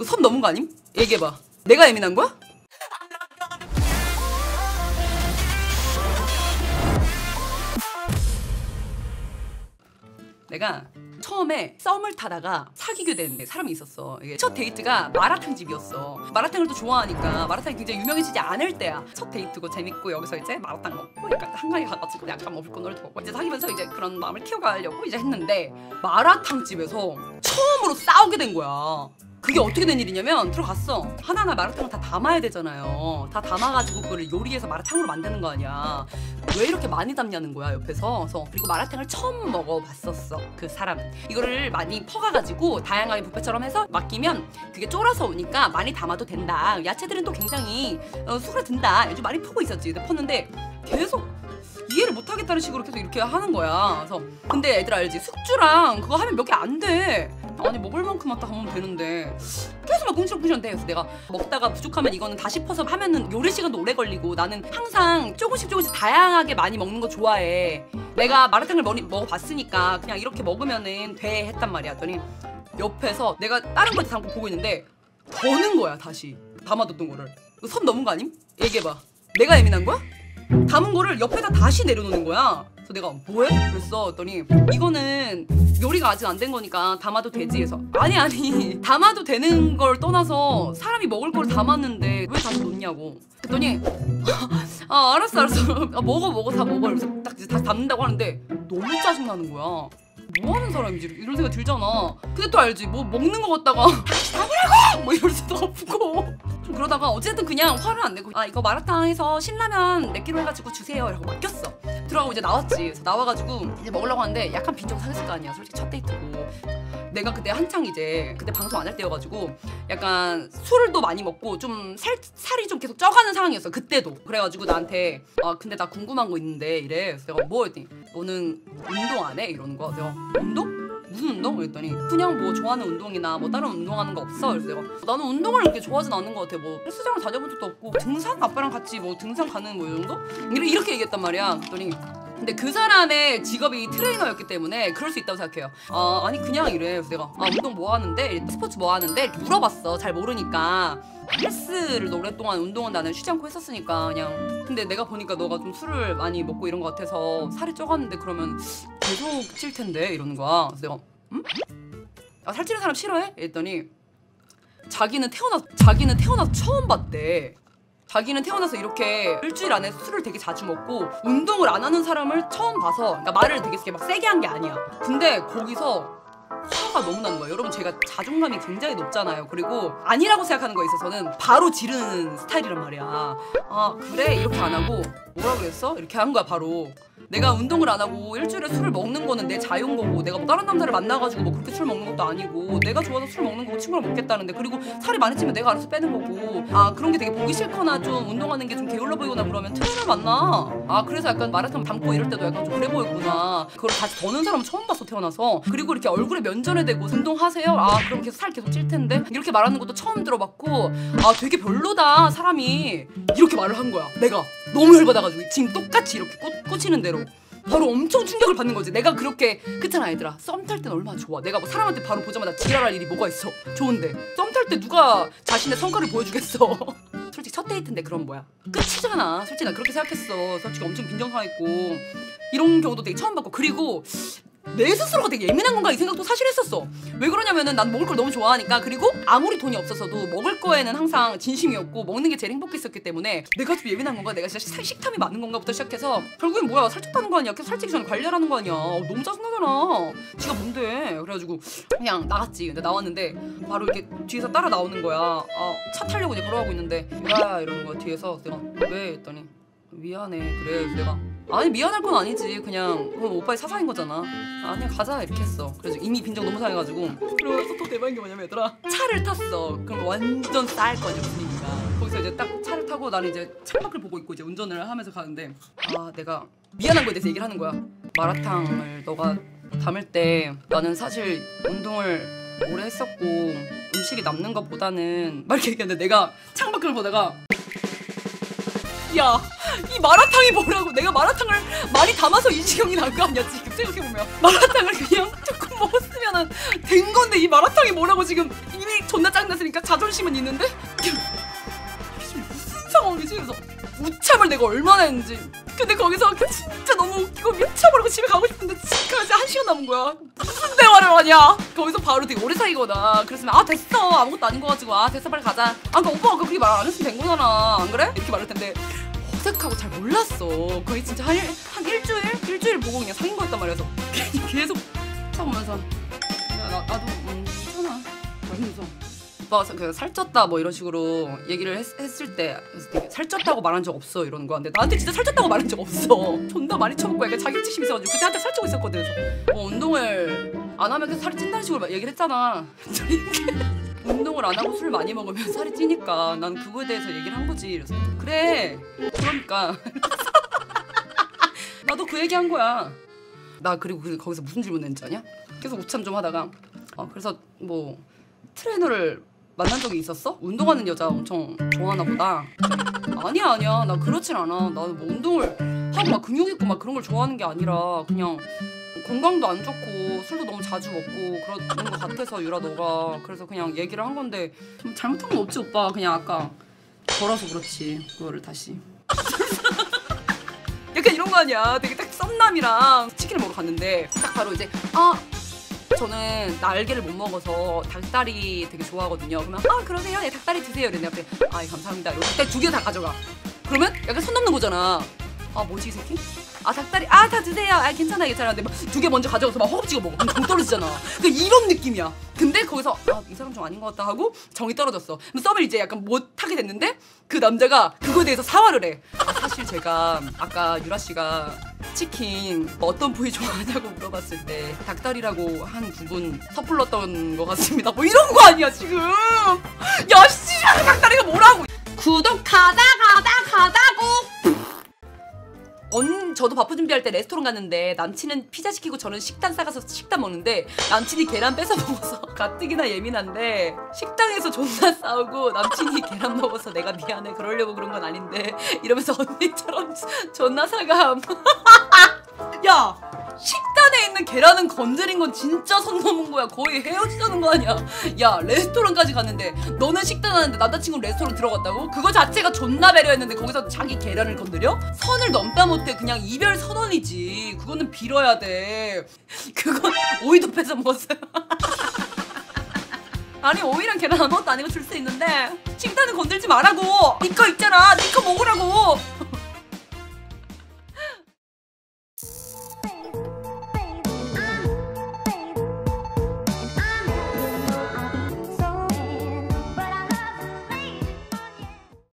선 넘은 거 아님? 얘기해봐. 내가 예민한 거야? 내가 처음에 썸을 타다가 사귀게 된 사람이 있었어. 이게 첫 데이트가 마라탕 집이었어. 마라탕을 또 좋아하니까 마라탕이 굉장히 유명해지지 않을 때야. 첫 데이트고 재밌고 여기서 이제 마라탕 먹고 약간 한강에 가가지고 약간 먹을 노래도 먹고 이제 사귀면서 이제 그런 마음을 키워가려고 이제 했는데 마라탕 집에서 처음으로 싸우게 된 거야. 그게 어떻게 된 일이냐면 들어갔어. 하나하나 마라탕을 다 담아야 되잖아요. 다 담아가지고 그걸 요리해서 마라탕으로 만드는 거 아니야. 왜 이렇게 많이 담냐는 거야 옆에서. 그리고 마라탕을 처음 먹어봤었어 그 사람은. 이거를 많이 퍼가가지고 다양하게 뷔페처럼 해서 맡기면 그게 쫄아서 오니까 많이 담아도 된다. 야채들은 또 굉장히 수그러든다. 요즘 많이 퍼고 있었지. 근데 폈는데 계속 이해를 못하겠다는 식으로 계속 이렇게 하는 거야. 그래서 근데 애들 알지? 숙주랑 그거 하면 몇 개 안 돼. 아니 먹을 만큼만 딱 하면 되는데 계속 막 궁시렁궁시렁대. 그래서 내가 먹다가 부족하면 이거는 다시 퍼서 하면은 요리 시간도 오래 걸리고 나는 항상 조금씩 다양하게 많이 먹는 거 좋아해. 내가 마라탕을 먹어봤으니까 그냥 이렇게 먹으면은 돼 했단 말이야. 했더니 옆에서 내가 다른 거 담고 보고 있는데 더는 거야. 다시 담아뒀던 거를. 선 넘은 거 아님? 얘기해봐. 내가 예민한 거야? 담은 거를 옆에다 다시 내려놓는 거야. 그래서 내가 뭐해? 그랬어. 했더니 이거는 요리가 아직 안 된 거니까 담아도 되지 해서 아니 담아도 되는 걸 떠나서 사람이 먹을 걸 담았는데 왜 다시 놓냐고. 그랬더니 아 알았어 먹어 다 먹어. 그래서 딱 이제 다시 담는다고 하는데 너무 짜증나는 거야. 뭐 하는 사람이지? 이런 생각 들잖아. 근데 또 알지? 뭐 먹는 거 같다가 담으라고! 뭐 이럴 수도 없고. 좀 그러다가 어쨌든 그냥 화를 안 내고 아 이거 마라탕 해서 신라면 몇 개로 해가지고 주세요 라고 맡겼어. 들어가고 이제 나왔지. 그래서 나와가지고 이제 먹으려고 하는데 약간 빈정 상했을 거 아니야. 솔직히 첫 데이트고. 내가 그때 한창 이제 그때 방송 안 할 때여가지고 약간 술도 많이 먹고 좀 살이 좀 계속 쪄가는 상황이었어 그때도. 그래가지고 나한테 아 근데 나 궁금한 거 있는데 이래. 그래서 내가 뭐 했더니 너는 운동 안 해? 이러는 거야. 내가 운동? 무슨 운동? 그랬더니 그냥 뭐 좋아하는 운동이나 뭐 다른 운동하는 거 없어? 그래서 내가 나는 운동을 그렇게 좋아하진 않는 것 같아. 뭐 헬스장을 다녀본 적도 없고 등산? 아빠랑 같이 뭐 등산 가는 뭐 이 정도? 이렇게 얘기했단 말이야. 그랬더니 근데 그 사람의 직업이 트레이너였기 때문에 그럴 수 있다고 생각해요. 아니 그냥 이래. 그래서 내가 운동 뭐 하는데? 스포츠 뭐 하는데? 이렇게 물어봤어. 잘 모르니까. 헬스를 오랫동안 운동은 나는 쉬지 않고 했었으니까 그냥. 근데 내가 보니까 너가 좀 술을 많이 먹고 이런 거 같아서 살이 쪄갔는데 그러면 계속 찔 텐데 이러는 거야. 그래서 내가 응? 아 살찌는 사람 싫어해? 이랬더니 자기는 태어나서 처음 봤대. 자기는 태어나서 이렇게 일주일 안에 술을 되게 자주 먹고 운동을 안 하는 사람을 처음 봐서 그러니까 말을 되게 막 세게 한 게 아니야. 근데 거기서 화가 너무 나는 거야. 여러분 제가 자존감이 굉장히 높잖아요. 그리고 아니라고 생각하는 거에 있어서는 바로 지르는 스타일이란 말이야. 아 그래? 이렇게 안 하고 뭐라 그랬어? 이렇게 한 거야 바로. 내가 운동을 안 하고 일주일에 술을 먹는 거는 내 자유인 거고 내가 뭐 다른 남자를 만나가지고 뭐 그렇게 술 먹는 것도 아니고 내가 좋아서 술 먹는 거고 친구랑 먹겠다는데 그리고 살이 많이 찌면 내가 알아서 빼는 거고 아 그런 게 되게 보기 싫거나 좀 운동하는 게 좀 게을러 보이거나 그러면 트레이너를 만나. 아 그래서 약간 마라탕 담고 이럴 때도 약간 좀 그래 보였구나. 그걸 다시 더는 사람은 처음 봤어 태어나서. 그리고 이렇게 얼굴에 면전에 대고 운동하세요? 아 그럼 계속 살 계속 찔 텐데 이렇게 말하는 것도 처음 들어봤고 아 되게 별로다 사람이 이렇게 말을 한 거야. 내가 너무 열받아가지고 지금 똑같이 이렇게 꽂히는 대로 바로 엄청 충격을 받는 거지. 내가 그렇게 그렇잖아 얘들아. 썸 탈 땐 얼마나 좋아. 내가 뭐 사람한테 바로 보자마자 지랄할 일이 뭐가 있어. 좋은데 썸 탈 때 누가 자신의 성과를 보여주겠어. 솔직히 첫 데이트인데 그럼 뭐야 끝이잖아. 솔직히 나 그렇게 생각했어. 솔직히 엄청 빈정상했고 이런 경우도 되게 처음 봤고 그리고 내 스스로가 되게 예민한 건가 이 생각도 사실 했었어. 왜 그러냐면은 난 먹을 걸 너무 좋아하니까. 그리고 아무리 돈이 없어서도 먹을 거에는 항상 진심이었고 먹는 게 제일 행복했었기 때문에 내가 좀 예민한 건가 내가 진짜 식탐이 많은 건가부터 시작해서 결국엔 뭐야 살쪘다는 거 아니야. 계속 살찌기 전에 관리하라는 거 아니야. 너무 짜증나잖아. 지가 뭔데. 그래가지고 그냥 나갔지. 근데 나왔는데 바로 이렇게 뒤에서 따라 나오는 거야. 차 타려고 이제 걸어가고 있는데 야 이러는 거야 뒤에서. 내가 왜? 했더니 미안해. 그래. 그래서 내가 아니 미안할 건 아니지. 그냥 오빠의 사사인 거잖아. 아니야 가자 이렇게 했어. 그래서 이미 빈정 너무 상해가지고 그러면서 또 대박인 게 뭐냐면 얘들아 차를 탔어. 그럼 완전 쌀 거죠 분위기가. 거기서 이제 딱 차를 타고 나는 이제 창밖을 보고 있고 이제 운전을 하면서 가는데 아 내가 미안한 거에 대해서 얘기를 하는 거야. 마라탕을 너가 담을 때 나는 사실 운동을 오래 했었고 음식이 남는 것보다는 막 이렇게 얘기하는데 내가 창밖을 보다가 야 이 마라탕이 뭐라고. 내가 마라탕을 많이 담아서 이 지경이 난 거 아니야 지금 생각해보면. 마라탕을 그냥 조금 먹었으면은 된 건데 이 마라탕이 뭐라고 지금 이미 존나 짜증났으니까 자존심은 있는데 이게 무슨 상황이지? 그래서 우참을 내가 얼마나 했는지. 근데 거기서 진짜 너무 웃기고 미쳐버리고 집에 가고 싶은데 집까지 1시간 남은 거야. 무슨 대화를 하냐? 거기서 바로 되게 오래 사귀거나 그랬으면 아 됐어 아무것도 아닌 거 가지고 아 됐어 빨리 가자. 아 그러니까 오빠가 그렇게 말 안 했으면 된 거잖아 안 그래? 이렇게 말할 텐데 어색하고 잘 몰랐어. 거의 진짜 한 일주일 보고 그냥 사귄 거였단 말이야. 그래서 계속 쳐보면서 야 나도 괜찮아 그러면서 오빠가 그냥 살쪘다 뭐 이런 식으로 얘기를 했을 때 되게 살쪘다고 말한 적 없어 이러는 거야. 근데 나한테 진짜 살쪘다고 말한 적 없어. 존나 많이 쳐먹고 약간 자격지심 있어가지고 그때 한때 살찌고 있었거든. 그래서 운동을 안 하면 계속 살이 찐다는 식으로 얘기를 했잖아. 운동을 안 하고 술 많이 먹으면 살이 찌니까 난 그거에 대해서 얘기를 한 거지. 그래서 그래 그러니까 나도 그 얘기 한 거야. 나 그리고 거기서 무슨 질문 했는지 아냐? 계속 우참 좀 하다가 그래서 뭐 트레이너를 만난 적이 있었어? 운동하는 여자 엄청 좋아하나 보다. 아니야 나 그렇진 않아. 나는 뭐 운동을 하고 막 근육 있고 막 그런 걸 좋아하는 게 아니라 그냥 건강도 안 좋고 술도 너무 자주 먹고 그러는 것 같아서 유라 너가 그래서 그냥 얘기를 한 건데 좀 잘못한 건 없지 오빠. 그냥 아까 걸어서 그렇지 그거를 다시 약간 이런 거 아니야. 되게 딱 썸남이랑 치킨을 먹으러 갔는데 딱 바로 이제 저는 날개를 못 먹어서 닭다리 되게 좋아하거든요. 그러면 그러세요? 네 닭다리 드세요. 이랬는데 앞에 감사합니다. 이렇게 닭다리 2개 다 가져가. 그러면 약간 손 넘는 거잖아. 뭐지 이 새끼? 닭다리 다 드세요. 괜찮아요. 근데 막 2개 먼저 가져가서 막 허겁지겁 먹어. 그럼 정 떨어지잖아. 그러니까 이런 느낌이야. 근데 거기서 이 사람 좀 아닌 것 같다 하고 정이 떨어졌어. 썸을 이제 약간 못 하게 됐는데 그 남자가 그거에 대해서 사과를 해. 사실 제가 아까 유라 씨가 치킨 어떤 부위 좋아하냐고 물어봤을 때 닭다리라고 한 부분 섣불렀던 것 같습니다. 뭐 이런 거 아니야 지금? 야 씨, 닭다리가 뭐라고? 구독하다고. 저도 바쁘 준비할 때 레스토랑 갔는데 남친은 피자 시키고 저는 식단 싸가서 식단 먹는데 남친이 계란 뺏어 먹어서 가뜩이나 예민한데 식당에서 존나 싸우고 남친이 계란 먹어서 내가 미안해 그러려고 그런 건 아닌데 이러면서 언니처럼 존나 사과함. 야 식단에 있는 계란은 건드린 건 진짜 선 넘은 거야. 거의 헤어지자는 거 아니야. 야 레스토랑까지 갔는데 너는 식단 하는데 남자친구 레스토랑 들어갔다고? 그거 자체가 존나 배려했는데 거기서 자기 계란을 건드려? 선을 넘다 못해 그냥 이별 선언이지. 그거는 빌어야 돼. 그건 오이도 뺏어 먹었어요. 아니 오이랑 계란 아무것도 아니고 줄 수 있는데 식단은 건들지 말라고. 니 거 있잖아. 니 거 먹으라고.